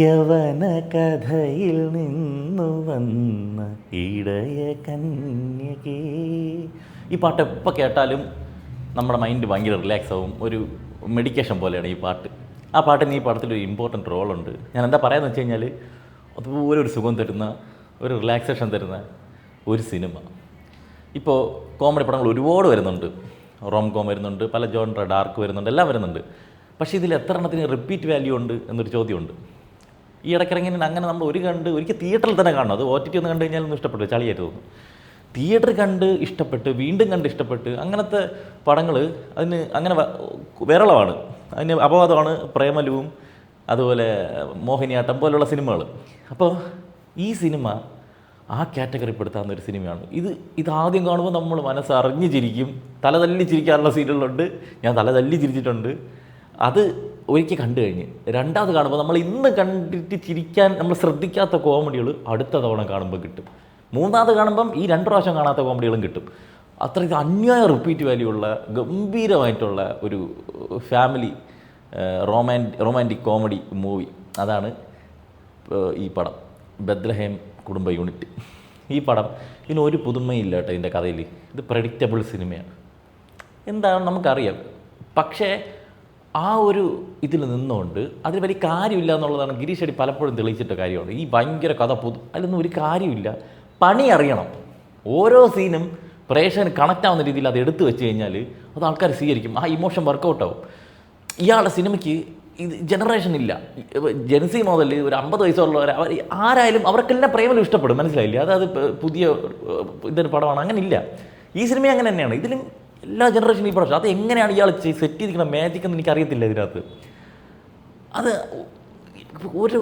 യവന കഥയിൽ നിന്നു വന്ന ഇടയ കന്യകേ. ഈ പാട്ട് എപ്പോൾ കേട്ടാലും നമ്മുടെ മൈൻഡ് ഭയങ്കര റിലാക്സ് ആവും. ഒരു മെഡിക്കേഷൻ പോലെയാണ് ഈ പാട്ട്. ആ പാട്ടിന് ഈ പടത്തിലൊരു ഇമ്പോർട്ടൻറ്റ് റോളുണ്ട്. ഞാൻ എന്താ പറയാന്ന് വെച്ച് കഴിഞ്ഞാൽ, അതുപോലെ ഒരു സുഖം തരുന്ന, ഒരു റിലാക്സേഷൻ തരുന്ന ഒരു സിനിമ. ഇപ്പോൾ കോമഡി പടങ്ങൾ ഒരുപാട് വരുന്നുണ്ട്, റോം കോം വരുന്നുണ്ട്, പല ജോൺറ ഡാർക്ക് വരുന്നുണ്ട്, എല്ലാം വരുന്നുണ്ട്. പക്ഷേ ഇതിൽ എത്ര എണ്ണത്തിന് റിപ്പീറ്റ് വാല്യൂ ഉണ്ട് എന്നൊരു ചോദ്യമുണ്ട്. ഈ ഇടയ്ക്കിറങ്ങിന് അങ്ങനെ നമ്മൾ ഒരിക്കൽ തിയേറ്ററിൽ തന്നെ കാണണം. അത് OTT ഒന്ന് കണ്ടു കഴിഞ്ഞാൽ ഒന്നും ഇഷ്ടപ്പെട്ടു, ചളിയായിട്ട് തോന്നും. തിയേറ്റർ കണ്ട് ഇഷ്ടപ്പെട്ട് വീണ്ടും കണ്ട് ഇഷ്ടപ്പെട്ട് അങ്ങനത്തെ പടങ്ങൾ അതിന് അങ്ങനെ വിരളമാണ്. അതിന് അപവാദമാണ് പ്രേമലുവും അതുപോലെ മോഹിനിയാട്ടം പോലുള്ള സിനിമകൾ. അപ്പോൾ ഈ സിനിമ ആ കാറ്റഗറി പെടുത്താവുന്ന ഒരു സിനിമയാണ്. ഇതാദ്യം കാണുമ്പോൾ നമ്മൾ മനസ്സറിഞ്ഞ് ചിരിക്കും. തലതല്ലി ചിരിക്കാറുള്ള സീനുകളുണ്ട്, ഞാൻ തലതല്ലി ചിരിച്ചിട്ടുണ്ട്. അത് ഒരിക്കൽ കണ്ടു കഴിഞ്ഞ് രണ്ടാമത് കാണുമ്പോൾ നമ്മൾ ഇന്ന് കണ്ടിട്ട് ചിരിക്കാൻ നമ്മൾ ശ്രദ്ധിക്കാത്ത കോമഡികൾ അടുത്ത തവണ കാണുമ്പോൾ കിട്ടും. മൂന്നാമത് കാണുമ്പം ഈ 2 പ്രാവശ്യം കാണാത്ത കോമഡികളും കിട്ടും. അത്രയ്ക്ക് അന്യായ റിപ്പീറ്റ് വാല്യൂ ഉള്ള ഗംഭീരമായിട്ടുള്ള ഒരു ഫാമിലി റൊമാൻറ്റിക് കോമഡി മൂവി. അതാണ് ഈ പടം, ബെത്ലഹേം കുടുംബ യൂണിറ്റ്. ഈ പടം ഇതിനൊരു പുതുമയില്ല കേട്ടോ. ഇതിൻ്റെ കഥയിൽ ഇത് പ്രഡിക്റ്റബിൾ സിനിമയാണ്. എന്താണ് നമുക്കറിയാം. പക്ഷേ ആ ഒരു ഇതിൽ നിന്നുകൊണ്ട് അതിൽ വലിയ കാര്യമില്ല എന്നുള്ളതാണ് ഗിരീഷ് ഷെട്ടി പലപ്പോഴും തെളിയിച്ചിട്ട കാര്യമാണ്. ഈ ഭയങ്കര കഥ അതിലൊന്നും ഒരു കാര്യമില്ല. പണി അറിയണം. ഓരോ സീനും പ്രേക്ഷകന് കണക്റ്റ് ആവുന്ന രീതിയിൽ അത് എടുത്തു വെച്ച് കഴിഞ്ഞാൽ അത് ആൾക്കാർ സ്വീകരിക്കും. ആ ഇമോഷൻ വർക്കൗട്ട് ആവും. ഇയാളുടെ സിനിമയ്ക്ക് ഇത് ജനറേഷൻ ഇല്ല. ജെൻസി മുതൽ ഒരു 50 വയസ്സുള്ളവർ അവർ ആരായാലും അവർക്കെല്ലാം പ്രേമലും ഇഷ്ടപ്പെടും. മനസ്സിലായില്ലേ? അത് പുതിയ ഇതൊരു പടമാണ്. അങ്ങനെ ഇല്ല. ഈ സിനിമ അങ്ങനെ തന്നെയാണ്. ഇതിലും എല്ലാ ജനറേഷനും ഈ പടം. അത് എങ്ങനെയാണ് ഇയാൾ സെറ്റ് ചെയ്തിരിക്കുന്ന മാജിക് എന്ന് എനിക്കറിയത്തില്ല. ഇതിനകത്ത് അത് ഒരു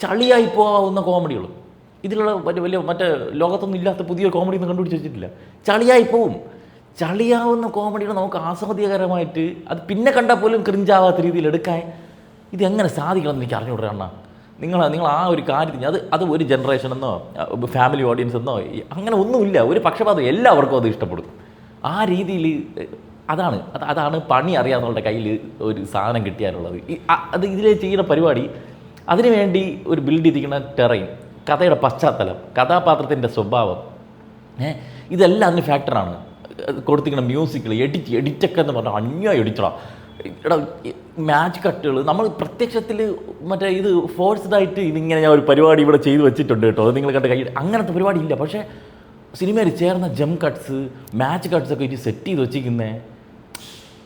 ചളിയായി പോകാവുന്ന കോമഡികൾ ഇതിലുള്ള വലിയ മറ്റേ ലോകത്തൊന്നും ഇല്ലാത്ത പുതിയ കോമഡി ഒന്നും കണ്ടുപിടിച്ച് വെച്ചിട്ടില്ല. ചളിയായി പോവും. ചളിയാവുന്ന കോമഡികൾ നമുക്ക് ആസ്വാദ്യകരമായിട്ട് അത് പിന്നെ കണ്ടാൽ പോലും ക്രിഞ്ചാവാത്ത രീതിയിൽ എടുക്കാൻ ഇതെങ്ങനെ സാധിക്കണമെന്ന് എനിക്ക് അറിഞ്ഞുകൂടാ അണ്ണാ. നിങ്ങൾ ആ ഒരു കാര്യത്തിന് അത് ഒരു ജനറേഷൻ എന്നോ ഫാമിലി ഓഡിയൻസ് എന്നോ അങ്ങനെ ഒന്നുമില്ല. ഒരു പക്ഷപാതം, എല്ലാവർക്കും അത് ഇഷ്ടപ്പെടും. ആ രീതിയിൽ അതാണ് പണി അറിയാവുന്നവരുടെ കയ്യിൽ ഒരു സാധനം കിട്ടിയാലുള്ളത്. അത് ഇതിൽ ചെയ്യുന്ന പരിപാടി, അതിനുവേണ്ടി ഒരു ബിൽഡ് ചെയ്തിരിക്കുന്ന ടെറൈൻ, കഥയുടെ പശ്ചാത്തലം, കഥാപാത്രത്തിൻ്റെ സ്വഭാവം, ഇതെല്ലാം അതിന് ഫാക്ടറാണ്. കൊടുത്തിരിക്കുന്ന മ്യൂസിക്കിൽ എഡിറ്റൊക്കെ എന്ന് പറഞ്ഞാൽ അന്യായം എഡിറ്ററാണ്. ഇവിടെ മാച്ച് കട്ടുകൾ നമ്മൾ പ്രത്യക്ഷത്തിൽ മറ്റേ ഇത് ഫോഴ്സ്ഡായിട്ട് ഇതിങ്ങനെ ഞാൻ ഒരു പരിപാടി ഇവിടെ ചെയ്ത് വെച്ചിട്ടുണ്ട് കേട്ടോ, അത് നിങ്ങൾ കണ്ട് അങ്ങനത്തെ പരിപാടി ഇല്ല. പക്ഷേ സിനിമയിൽ ചേർന്ന ജം കട്ട്സ്, മാച്ച് കട്ട്സൊക്കെ ഇത് സെറ്റ് ചെയ്ത് വെച്ചിരിക്കുന്നത്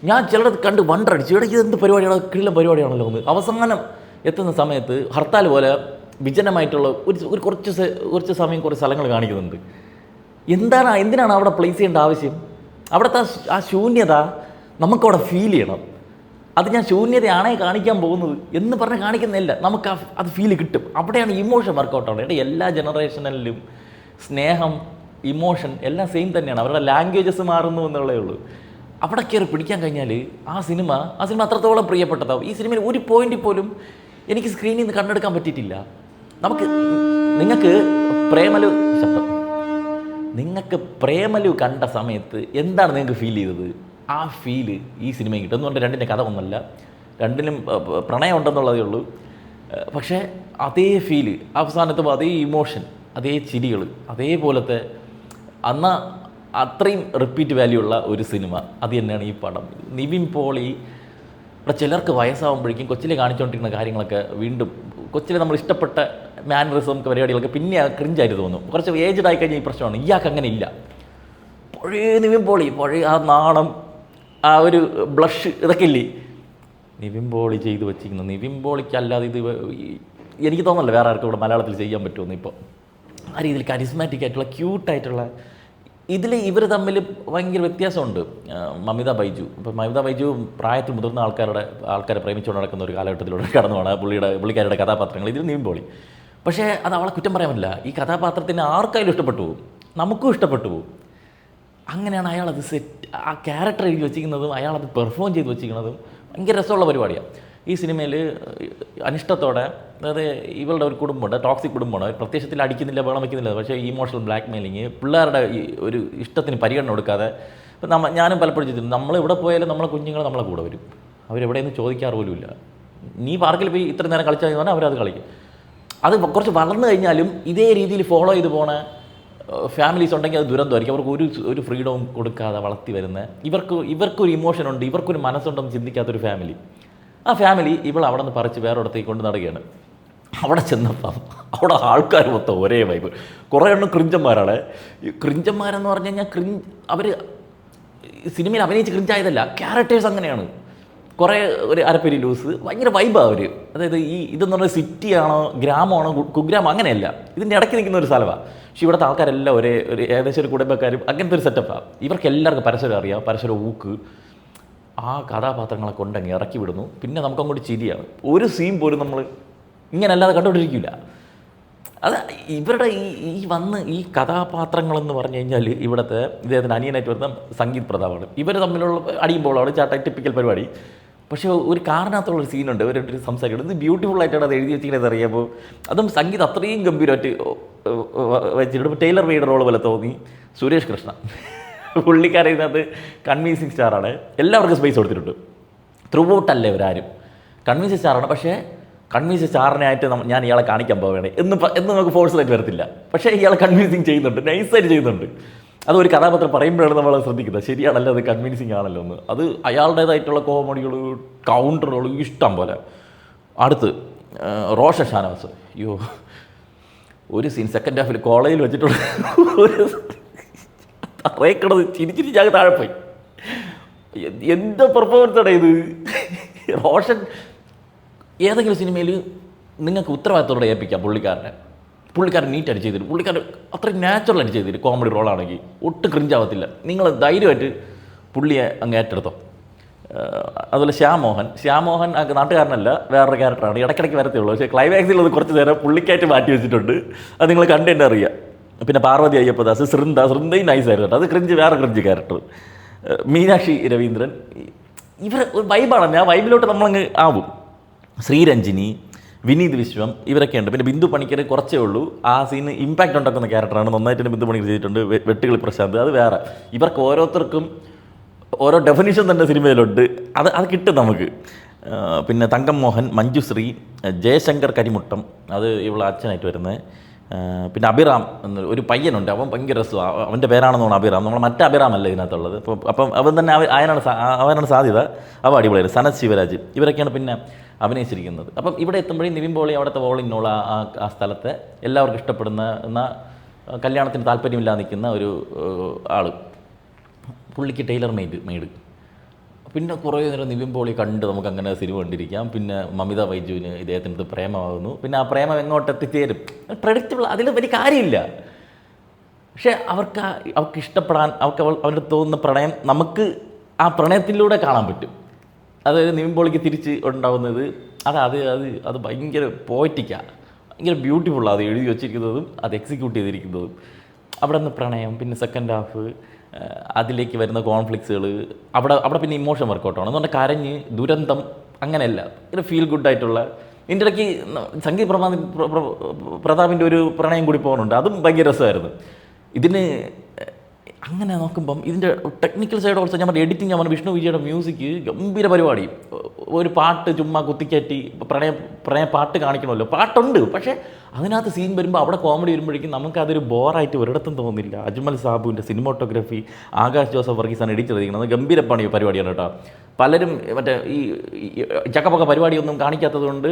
ഞാൻ ചിലത് കണ്ട് വണ്ടടിച്ചു. ഇവിടെ ഇതെന്ത് പരിപാടിയാണ്, കിള്ള പരിപാടിയാണല്ലോ ഒന്ന്. അവസാനം എത്തുന്ന സമയത്ത് ഹർത്താൽ പോലെ വിജനമായിട്ടുള്ള ഒരു കുറച്ച് സമയം കുറച്ച് സ്ഥലങ്ങൾ കാണിക്കുന്നുണ്ട്. എന്തിനാണ് അവിടെ പ്ലേസ് ചെയ്യേണ്ട ആവശ്യം? അവിടുത്തെ ആ ശൂന്യത നമുക്കവിടെ ഫീൽ ചെയ്യണം. അത് ഞാൻ ശൂന്യതയാണേ കാണിക്കാൻ പോകുന്നത് എന്ന് പറഞ്ഞ് കാണിക്കുന്നില്ല, നമുക്ക് അത് ഫീൽ കിട്ടും. അവിടെയാണ് ഇമോഷൻ വർക്കൗട്ടാണ്. എല്ലാ ജനറേഷനിലും സ്നേഹം, ഇമോഷൻ എല്ലാം സെയിം തന്നെയാണ്. അവരുടെ ലാംഗ്വേജസ് മാറുന്നു എന്നുള്ളതേ ഉള്ളൂ. അവിടെ കയറി പിടിക്കാൻ കഴിഞ്ഞാൽ ആ സിനിമ അത്രത്തോളം പ്രിയപ്പെട്ടതാവും. ഈ സിനിമയിൽ ഒരു പോയിന്റിൽ പോലും എനിക്ക് സ്ക്രീനിൽ നിന്ന് കണ്ടെടുക്കാൻ പറ്റിയിട്ടില്ല. നിങ്ങൾക്ക് പ്രേമലു കണ്ട സമയത്ത് എന്താണ് നിങ്ങൾക്ക് ഫീൽ ചെയ്തത്? ആ ഫീല് ഈ സിനിമയിൽ കിട്ടും. എന്നുകൊണ്ട് രണ്ടിൻ്റെ കഥ ഒന്നല്ല, രണ്ടിനും പ്രണയം ഉണ്ടെന്നുള്ളതേ ഉള്ളൂ. പക്ഷേ അതേ ഫീല് അവസാനത്തും, അതേ ഇമോഷൻ, അതേ ചിരികൾ, അതേപോലത്തെ അത്രയും റിപ്പീറ്റ് വാല്യൂ ഉള്ള ഒരു സിനിമ അത് തന്നെയാണ് ഈ പടം. നിവിൻ പോളി ഇവിടെ ചിലർക്ക് വയസ്സാകുമ്പോഴേക്കും കൊച്ചിലെ കാണിച്ചുകൊണ്ടിരിക്കുന്ന കാര്യങ്ങളൊക്കെ വീണ്ടും കൊച്ചിലെ നമ്മൾ ഇഷ്ടപ്പെട്ട മാനറിസം പരിപാടികളൊക്കെ പിന്നെ ക്രിഞ്ചായിട്ട് തോന്നും. കുറച്ച് ഏജ്ഡ് ആയി കഴിഞ്ഞാൽ ഈ പ്രശ്നമാണ്. ഇയാൾക്ക് അങ്ങനെ ഇല്ല. പഴയ നിവിൻ പോളി, പഴയ ആ നാണം, ആ ഒരു ബ്ലഷ്, ഇതൊക്കെ ഇല്ലേ നിവിൻ പോളി ചെയ്ത് വെച്ചിരിക്കുന്നത്. നിവിൻ പോളിക്ക് അല്ലാതെ ഇത് എനിക്ക് തോന്നുന്നില്ല വേറെ ആർക്കും ഇവിടെ മലയാളത്തിൽ ചെയ്യാൻ പറ്റുമെന്ന്. ഇപ്പോൾ ആ രീതിയിൽ കരിസ്മാറ്റിക് ആയിട്ടുള്ള ക്യൂട്ടായിട്ടുള്ള ഇവർ തമ്മിൽ ഭയങ്കര വ്യത്യാസമുണ്ട്. മമിത ബൈജു, ഇപ്പോൾ മമിത ബൈജു പ്രായത്തിൽ മുതിർന്ന ആൾക്കാരെ പ്രേമിച്ചുകൊണ്ട് നടക്കുന്ന ഒരു കാലഘട്ടത്തിലൂടെ കടന്നു പോകണം പുള്ളിക്കാരുടെ കഥാപാത്രങ്ങൾ. ഇതിൽ നീം പോളി. പക്ഷേ അത് അവളെ കുറ്റം പറയാൻ പറ്റില്ല. ഈ കഥാപാത്രത്തിന് ആർക്കായാലും ഇഷ്ടപ്പെട്ടു പോകും, നമുക്കും ഇഷ്ടപ്പെട്ടു പോകും. അങ്ങനെയാണ് അയാളത് ആ ക്യാരക്ടർ എഴുതി വെച്ചിരിക്കുന്നതും അയാളത് പെർഫോം ചെയ്ത് വെച്ചിരിക്കുന്നതും ഭയങ്കര രസമുള്ള പരിപാടിയാണ്. ഈ സിനിമയിൽ അനിഷ്ടത്തോടെ, അതായത് ഇവളുടെ ഒരു കുടുംബമുണ്ട്, ടോക്സിക് കുടുംബമാണ്. പ്രത്യക്ഷത്തിൽ അടിക്കുന്നില്ല, വേണം വയ്ക്കുന്നില്ല. പക്ഷേ ഇമോഷണൽ ബ്ലാക്ക് മെയിലിങ്, പിള്ളേരുടെ ഒരു ഇഷ്ടത്തിന് പരിഗണന കൊടുക്കാതെ. ഇപ്പം ഞാനും പലപ്പോഴും ചെയ്തിട്ടുണ്ട്, നമ്മളിവിടെ പോയാലും നമ്മളെ കുഞ്ഞുങ്ങൾ നമ്മളെ കൂടെ വരും. അവരെവിടെയൊന്നും ചോദിക്കാറ് പോലുമില്ല. നീ പാർക്കിൽ പോയി ഇത്ര നേരം കളിച്ചാൽ പറഞ്ഞാൽ അവരത് കളിക്കും. അത് കുറച്ച് വളർന്നു കഴിഞ്ഞാലും ഇതേ രീതിയിൽ ഫോളോ ചെയ്ത് പോണ ഫാമിലീസ് ഉണ്ടെങ്കിൽ അത് ദുരന്തമായിരിക്കും. അവർക്ക് ഒരു ഫ്രീഡവും കൊടുക്കാതെ വളർത്തി വരുന്ന ഇവർക്കൊരു ഇമോഷനുണ്ട്, ഇവർക്കൊരു മനസ്സുണ്ടെന്ന് ചിന്തിക്കാത്തൊരു ഫാമിലി. ആ ഫാമിലി അവിടെ നിന്ന് പറിച്ച് വേറൊരിടത്തേക്ക് കൊണ്ട് നടക്കുകയാണ്. അവിടെ ചെന്നപ്പം അവിടെ ആൾക്കാർ മൊത്തം ഒരേ വൈബ്. കുറേ എണ്ണം ക്രിഞ്ചന്മാരാണ്. ഈ ക്രിഞ്ചന്മാരെന്ന് പറഞ്ഞു കഴിഞ്ഞാൽ അവർ സിനിമയിൽ അഭിനയിച്ച് ക്രിഞ്ചായതല്ല, ക്യാരക്ടേഴ്സ് അങ്ങനെയാണ്. കുറേ ഒരു അരപ്പേരി ലൂസ്, ഭയങ്കര വൈബാണ് അവർ. അതായത് ഇതെന്ന് പറഞ്ഞാൽ സിറ്റിയാണോ ഗ്രാമമാണോ കുഗ്രാമം അങ്ങനെയല്ല, ഇതിൻ്റെ ഇടയ്ക്ക് നിൽക്കുന്ന ഒരു സ്ഥലമാണ്. പക്ഷേ ഇവിടുത്തെ ആൾക്കാരെല്ലാം ഒരു ഏകദേശം ഒരു കുടുംബക്കാരും അങ്ങനത്തെ ഒരു സെറ്റപ്പാണ്. ഇവർക്ക് എല്ലാവർക്കും പരസ്പരം അറിയാം, പരസ്പരം ഊക്ക്. ആ കഥാപാത്രങ്ങളെ കൊണ്ടങ്ങ് ഇറക്കി വിടുന്നു. പിന്നെ നമുക്കങ്ങോട്ട് ചിരിയാണ്. ഒരു സീൻ പോലും നമ്മൾ ഇങ്ങനെ അല്ലാതെ കണ്ടുകൊണ്ടിരിക്കില്ല. അത് ഇവരുടെ ഈ കഥാപാത്രങ്ങളെന്ന് പറഞ്ഞു കഴിഞ്ഞാൽ ഇവിടുത്തെ ഇദ്ദേഹത്തിൻ്റെ അനിയനായിട്ട് വരുന്ന സംഗീത് പ്രതാപാണ്. ഇവർ തമ്മിലുള്ള അടിയുമ്പോഴാണ് ടിപ്പിക്കൽ പരിപാടി. പക്ഷേ ഒരു കാരണത്തുള്ളൊരു സീനുണ്ട്, ഒരു സംസാരിക്കുന്നത് ഇത് ബ്യൂട്ടിഫുള്ളായിട്ടാണ് അത് എഴുതി വെച്ചിരിക്കുന്നത് അറിയാമ്പോൾ. അതും സംഗീതം അത്രയും ഗംഭീരമായിട്ട് വെച്ചിട്ട് ടൈലർ മെയ്ഡ് റോൾ പോലെ തോന്നി. സുരേഷ് കൃഷ്ണ പുള്ളിക്കാരൻ ഇതിനകത്ത് കൺവീൻസിങ് സ്റ്റാറാണ്. എല്ലാവർക്കും സ്പേസ് കൊടുത്തിട്ടുണ്ട്. ത്രൂ ഔട്ടല്ലേ ഇവരാരും കൺവീൻസിങ് സ്റ്റാറാണ്. പക്ഷേ കൺവീൻസ് സ്റ്റാറിനായിട്ട് ഞാൻ ഇയാളെ കാണിക്കാൻ പോവുകയാണ് എന്ന് നമുക്ക് ഫോഴ്സിലായിട്ട് വരത്തില്ല. പക്ഷേ ഇയാളെ കൺവീൻസിങ് ചെയ്യുന്നുണ്ട്, നൈസായിട്ട് ചെയ്യുന്നുണ്ട്. അതൊരു കഥാപാത്രം പറയുമ്പോഴാണ് നമ്മൾ ശ്രദ്ധിക്കുന്നത്, ശരിയാണല്ലോ അത് കൺവീൻസിങ് ആണല്ലോ എന്ന്. അത് അയാളുടേതായിട്ടുള്ള കോമഡികൾ, കൗണ്ടറുകൾ ഇഷ്ടം പോലെ. അടുത്ത് റോഷൻ ഷാനവാസ്. അയ്യോ, ഒരു സീൻ സെക്കൻഡ് ഹാഫിൽ കോളേജിൽ വെച്ചിട്ടുള്ള ഒരു തറയക്കണത് ചിരിച്ചിരി ഞാൻ താഴെ പോയി. എന്താ പെർഫോമൻസാണ് ഇത്. റോഷൻ ഏതെങ്കിലും സിനിമയിൽ നിങ്ങൾക്ക് ഉത്തരവാദിത്തോടെ ഏൽപ്പിക്കാം പുള്ളിക്കാരൻ നീറ്റായിട്ട് ചെയ്തിരും. പുള്ളിക്കാരൻ അത്രയും നാച്ചുറലായിട്ട് ചെയ്തിരും. കോമഡി റോളാണെങ്കിൽ ഒട്ടും ക്രിഞ്ചാവത്തില്ല. നിങ്ങൾ ധൈര്യമായിട്ട് പുള്ളിയെ അങ്ങ് ഏറ്റെടുത്തോ. അതുപോലെ ശ്യാമോഹൻ നാട്ടുകാരനല്ല, വേറൊരു ക്യാരക്ടറാണ്. ഇടയ്ക്കിടയ്ക്ക് വരത്തുള്ളൂ. പക്ഷേ ക്ലൈമാക്സിൽ അത് കുറച്ച് നേരം പുള്ളിക്കായിട്ട് മാറ്റി വെച്ചിട്ടുണ്ട്. അത് നിങ്ങൾ കണ്ടു അറിയാം. പിന്നെ പാർവതി അയ്യപ്പദാസ്, സൃന്ദയും നൈസായിരുന്നു കേട്ടോ. അത് വേറെ ക്രിഞ്ച് ക്യാരക്ടർ. മീനാക്ഷി രവീന്ദ്രൻ, ഇവർ ഒരു വൈബാണ്. ആ വൈബിലോട്ട് നമ്മളങ്ങ് ആവും. ശ്രീരഞ്ജിനി, വിനീത് വിശ്വം, ഇവരൊക്കെ ഉണ്ട്. പിന്നെ ബിന്ദു പണിക്കർ കുറച്ചേ ഉള്ളൂ. ആ സീന് ഇമ്പാക്റ്റ് ഉണ്ടാക്കുന്ന ക്യാരക്ടറാണ്. നന്നായിട്ട് ബിന്ദു പണിക്കർ ചെയ്തിട്ടുണ്ട്. വെട്ടുകിളി പ്രശാന്ത്, അത് വേറെ. ഇവർക്ക് ഓരോരുത്തർക്കും ഓരോ ഡെഫിനിഷൻ തന്നെ സിനിമയിലുണ്ട്. അത് കിട്ടും നമുക്ക്. പിന്നെ തങ്കം മോഹൻ, മഞ്ജുശ്രീ, ജയശങ്കർ കരിമുട്ടം, അത് ഇവളെ അച്ഛനായിട്ട് വരുന്നത്. പിന്നെ അഭിറാം എന്നൊരു ഒരു പയ്യനുണ്ട്. അവൻ ഭയങ്കര രസമാണ്. അവൻ്റെ പേരാണെന്ന് തോന്നുന്നു അഭിറാം. നമ്മൾ മറ്റേ അഭിറാമല്ല ഇതിനകത്തുള്ളത്. അപ്പം അവൻ തന്നെ അവനാണ് സാധ്യത. അവ അടിപൊളിയായിരുന്നു. സനത് ശിവരാജ്, ഇവരൊക്കെയാണ് പിന്നെ അഭിനയിച്ചിരിക്കുന്നത്. അപ്പം ഇവിടെ എത്തുമ്പോഴേ നിവിൻ പോളി അവിടുത്തെ വോളിനോള ആ സ്ഥലത്തെ എല്ലാവർക്കും ഇഷ്ടപ്പെടുന്ന എന്നാൽ കല്യാണത്തിന് താല്പര്യമില്ലാതെ നിൽക്കുന്ന ഒരു ആൾ. പുള്ളിക്ക് ടൈലർ മെയ്ഡ്. പിന്നെ കുറേ നേരം നിവിൻ പോളി കണ്ട് നമുക്ക് അങ്ങനെ സിനിമ കണ്ടിരിക്കാം. പിന്നെ മമിത ബൈജുവിന് ഇദ്ദേഹത്തിനടുത്ത് പ്രേമമാകുന്നു. പിന്നെ ആ പ്രേമം എങ്ങോട്ട് എത്തിച്ചേരും പ്രഡിക്റ്റബിൾ, അതിൽ വലിയ കാര്യമില്ല. പക്ഷേ അവർക്ക് ഇഷ്ടപ്പെടാൻ അവരുടെ തോന്നുന്ന പ്രണയം നമുക്ക് ആ പ്രണയത്തിലൂടെ കാണാൻ പറ്റും. അതായത് നിവിൻ പോളിക്ക് തിരിച്ച് ഉണ്ടാകുന്നത് അത് ഭയങ്കര പോയറ്റിക്കാണ്, ഭയങ്കര ബ്യൂട്ടിഫുള്ളാണ്. അത് എഴുതി വച്ചിരിക്കുന്നതും അത് എക്സിക്യൂട്ട് ചെയ്തിരിക്കുന്നതും. അവിടെ നിന്ന് പ്രണയം, പിന്നെ സെക്കൻഡ് ഹാഫ് അതിലേക്ക് വരുന്ന കോൺഫ്ലിക്ട്സുകൾ, അവിടെ പിന്നെ ഇമോഷൻ വർക്കൗട്ടാണ് എന്ന് പറഞ്ഞാൽ കരഞ്ഞ് ദുരന്തം അങ്ങനെയല്ല, ഒരു ഫീൽ ഗുഡായിട്ടുള്ള. ഇതിൻ്റെ ഇടയ്ക്ക് സംഗീത് പ്രതാപിൻ്റെ ഒരു പ്രണയം കൂടി പോകുന്നുണ്ട്, അതും ഭയങ്കര രസമായിരുന്നു. ഇതിന് അങ്ങനെ നോക്കുമ്പം ഇതിൻ്റെ ടെക്നിക്കൽ സൈഡ് ഓൾസോ ഞാൻ പറഞ്ഞ എഡിറ്റിംഗ്, ഞാൻ പറഞ്ഞ വിഷ്ണു വിജയുടെ മ്യൂസിക് ഗംഭീര പരിപാടി. ഒരു പാട്ട് ചുമ്മാ കുത്തിക്കയറ്റി പ്രണയ പാട്ട് കാണിക്കണമല്ലോ, പാട്ടുണ്ട്. പക്ഷേ അതിനകത്ത് സീൻ വരുമ്പോൾ അവിടെ കോമഡി വരുമ്പോഴേക്കും നമുക്കതൊരു ബോറായിട്ട് ഒരിടത്തും തോന്നുന്നില്ല. അജ്മൽ സാബുവിൻ്റെ സിനിമോട്ടോഗ്രാഫി, ആകാശ് ജോസഫ് വർഗീസാണ് എഡിറ്റ് ചെയ്തിരിക്കുന്നത്. ഗംഭീര പരിപാടിയാണ് കേട്ടോ. പലരും മറ്റേ ഈ ചക്കപ്പൊക്കെ പരിപാടിയൊന്നും കാണിക്കാത്തത് കൊണ്ട്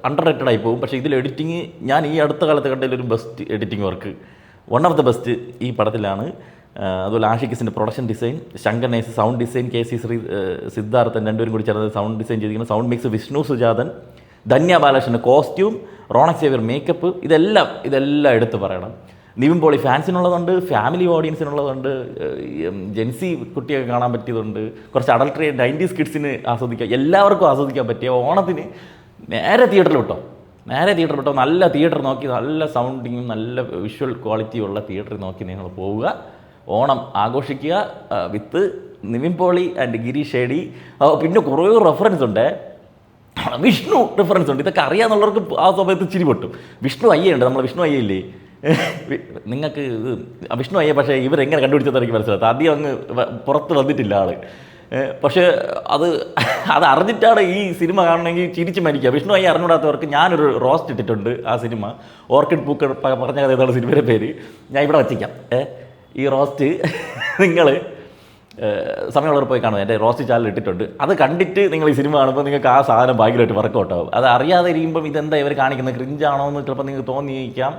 അണ്ടർ റേറ്റഡ് ആയി പോകും. പക്ഷേ ഇതിൽ എഡിറ്റിങ് ഞാൻ ഈ അടുത്ത കാലത്ത് കണ്ടതിലൊരു best editing work, one of the best ഈ പടത്തിലാണ്. അതുപോലെ ആഷിഖിസിൻ്റെ പ്രൊഡക്ഷൻ ഡിസൈൻ, ശങ്കർ നൈസ് സൗണ്ട് ഡിസൈൻ, KC സിദ്ധാർത്ഥൻ രണ്ടുപേരും കൂടി ചേർന്ന് സൗണ്ട് ഡിസൈൻ ചെയ്തിരിക്കുന്ന സൗണ്ട് മിക്സ് വിഷ്ണു സുജാതൻ, ധന്യ ബാലകൃഷ്ണൻ്റെ കോസ്റ്റ്യൂം, റോണക് സേവ്യർ മേക്കപ്പ്, ഇതെല്ലാം എടുത്ത് പറയണം. നിവിൻ പോളി ഫാൻസിനുള്ളതുണ്ട്, ഫാമിലി ഓഡിയൻസിനുള്ളതുണ്ട്, ജെൻസി കുട്ടിയൊക്കെ കാണാൻ പറ്റിയതുണ്ട്, കുറച്ച് അഡൾട്ടറി 90s കിഡ്സിന് ആസ്വദിക്കാം, എല്ലാവർക്കും ആസ്വദിക്കാൻ പറ്റിയ ഓണത്തിന് നേരെ തിയേറ്ററിൽ വിട്ടോ. നല്ല തിയേറ്റർ നോക്കി, നല്ല സൗണ്ടിങ്ങും നല്ല വിഷ്വൽ ക്വാളിറ്റിയുള്ള തിയേറ്ററിൽ നോക്കി നിങ്ങൾ പോവുക, ഓണം ആഘോഷിക്കുക വിത്ത് നിവിൻ പോളി ആൻഡ് ഗിരീഷ് ഷേഡി. പിന്നെ കുറേ റെഫറൻസ് ഉണ്ട്, വിഷ്ണു റെഫറൻസ് ഉണ്ട്. ഇതൊക്കെ അറിയാമെന്നുള്ളവർക്ക് ആ സമയത്ത് ചിരി പൊട്ടും. വിഷ്ണു അയ്യുണ്ട്, നമ്മൾ വിഷ്ണു അയ്യയില്ലേ നിങ്ങൾക്ക് വിഷ്ണു അയ്യ. പക്ഷേ ഇവരെങ്ങനെ കണ്ടുപിടിച്ചതെന്ന് എനിക്ക് മനസ്സിലാത്ത, ആദ്യം അങ്ങ് പുറത്ത് വന്നിട്ടില്ല ആള്. പക്ഷേ അത് അറിഞ്ഞിട്ടാണ് ഈ സിനിമ കാണണമെങ്കിൽ ചിരിച്ച് മരിക്കുക. വിഷ്ണു അയ്യ അറിഞ്ഞൂടാത്തവർക്ക് ഞാനൊരു റോസ്റ്റ് ഇട്ടിട്ടുണ്ട് ആ സിനിമ. ഓർക്കിഡ് പൂക്കൾ പറഞ്ഞ കഥ ഏതാണ് സിനിമയുടെ പേര്, ഞാൻ ഇവിടെ വച്ചിക്കാം. ഈ റോസ്റ്റ് നിങ്ങൾ സമയമുള്ളവർ പോയി കാണും, എൻ്റെ റോസ്റ്റ് ചാനൽ ഇട്ടിട്ടുണ്ട്. അത് കണ്ടിട്ട് നിങ്ങൾ ഈ സിനിമ കാണുമ്പോൾ നിങ്ങൾക്ക് ആ സാധനം ഭയങ്കരമായിട്ട് വർക്കൗട്ടാവും. അത് അറിയാതെ ഇരിക്കുമ്പം ഇതെന്താ ഇവർ കാണിക്കുന്നത്, ക്രിഞ്ചാണോ എന്ന് ചിലപ്പോൾ നിങ്ങൾക്ക് തോന്നിയിരിക്കാം.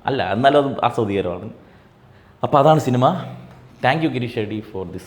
അല്ല, എന്നാലും അത് ആസ്വാദികരമാണ്. അപ്പോൾ അതാണ് cinema. Thank you Girish Shedy for this